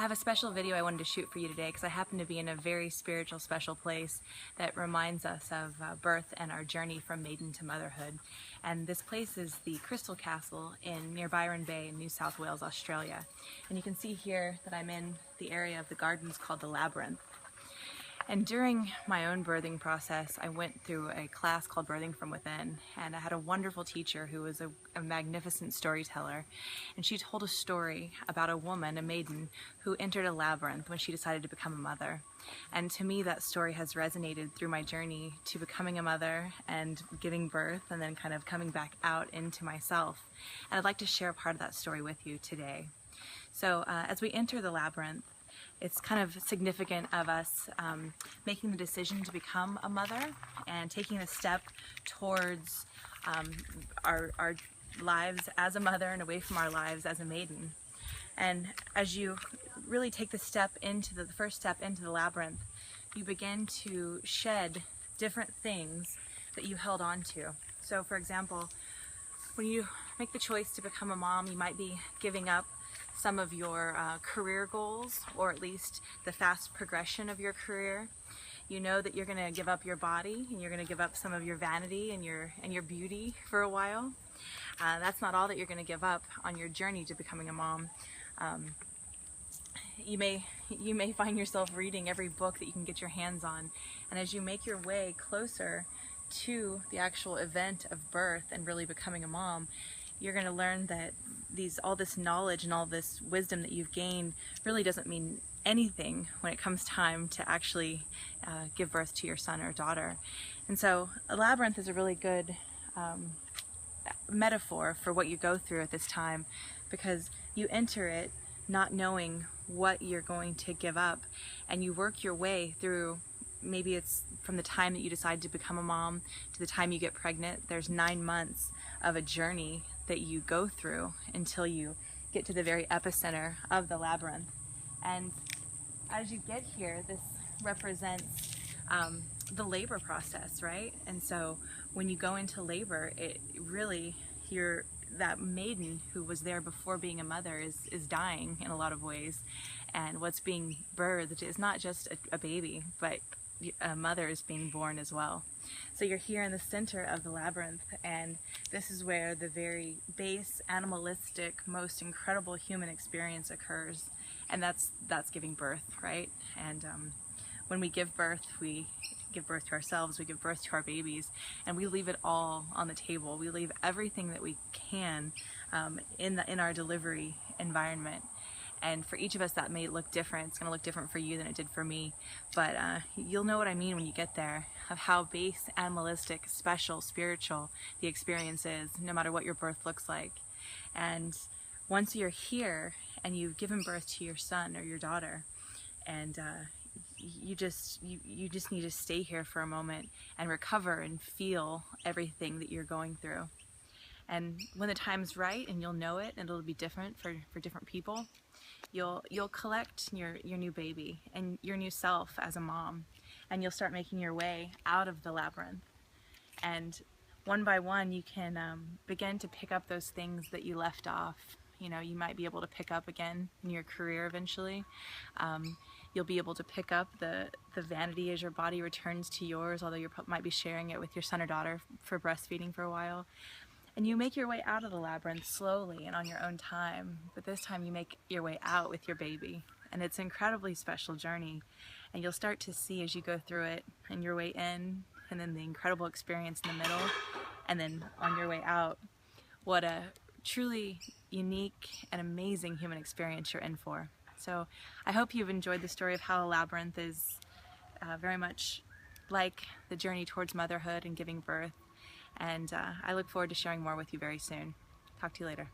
I have a special video I wanted to shoot for you today because I happen to be in a very spiritual, special place that reminds us of birth and our journey from maiden to motherhood. And this place is the Crystal Castle near Byron Bay in New South Wales, Australia. And you can see here that I'm in the area of the gardens called the Labyrinth. And during my own birthing process, I went through a class called Birthing from Within, and I had a wonderful teacher who was a magnificent storyteller. And she told a story about a woman, a maiden, who entered a labyrinth when she decided to become a mother. And to me, that story has resonated through my journey to becoming a mother and giving birth and then kind of coming back out into myself. And I'd like to share a part of that story with you today. So as we enter the labyrinth, it's kind of significant of us making the decision to become a mother and taking a step towards our lives as a mother and away from our lives as a maiden. And as you really take the first step into the labyrinth, you begin to shed different things that you held on to. So for example, when you make the choice to become a mom, you might be giving up some of your career goals, or at least the fast progression of your career. You know that you're going to give up your body, and you're going to give up some of your vanity and your beauty for a while. That's not all that you're going to give up on your journey to becoming a mom. You may find yourself reading every book that you can get your hands on, and as you make your way closer to the actual event of birth and really becoming a mom, you're going to learn that all this knowledge and all this wisdom that you've gained really doesn't mean anything when it comes time to actually give birth to your son or daughter. And so a labyrinth is a really good metaphor for what you go through at this time, because you enter it not knowing what you're going to give up, and you work your way through. Maybe it's from the time that you decide to become a mom to the time you get pregnant. There's 9 months of a journey that you go through until you get to the very epicenter of the labyrinth. And as you get here, this represents the labor process, right? And so when you go into labor, it really, that maiden who was there before being a mother is dying in a lot of ways. And what's being birthed is not just a baby, but a mother is being born as well. So you're here in the center of the labyrinth, and this is where the very base, animalistic, most incredible human experience occurs, and that's giving birth, right? And when we give birth to ourselves, we give birth to our babies, and we leave it all on the table. We leave everything that we can in our delivery environment. And for each of us, that may look different. It's going to look different for you than it did for me. But you'll know what I mean when you get there, of how base, animalistic, special, spiritual the experience is, no matter what your birth looks like. And once you're here and you've given birth to your son or your daughter, and you just need to stay here for a moment and recover and feel everything that you're going through. And when the time's right, and you'll know it, and it'll be different for different people, you'll collect your new baby and your new self as a mom, and you'll start making your way out of the labyrinth. And one by one, you can begin to pick up those things that you left off. You know, you might be able to pick up again in your career eventually. You'll be able to pick up the vanity as your body returns to yours, although you might be sharing it with your son or daughter for breastfeeding for a while. And you make your way out of the labyrinth slowly and on your own time, but this time you make your way out with your baby. And it's an incredibly special journey. And you'll start to see as you go through it, and your way in, and then the incredible experience in the middle, and then on your way out, what a truly unique and amazing human experience you're in for. So I hope you've enjoyed the story of how a labyrinth is very much like the journey towards motherhood and giving birth. And I look forward to sharing more with you very soon. Talk to you later.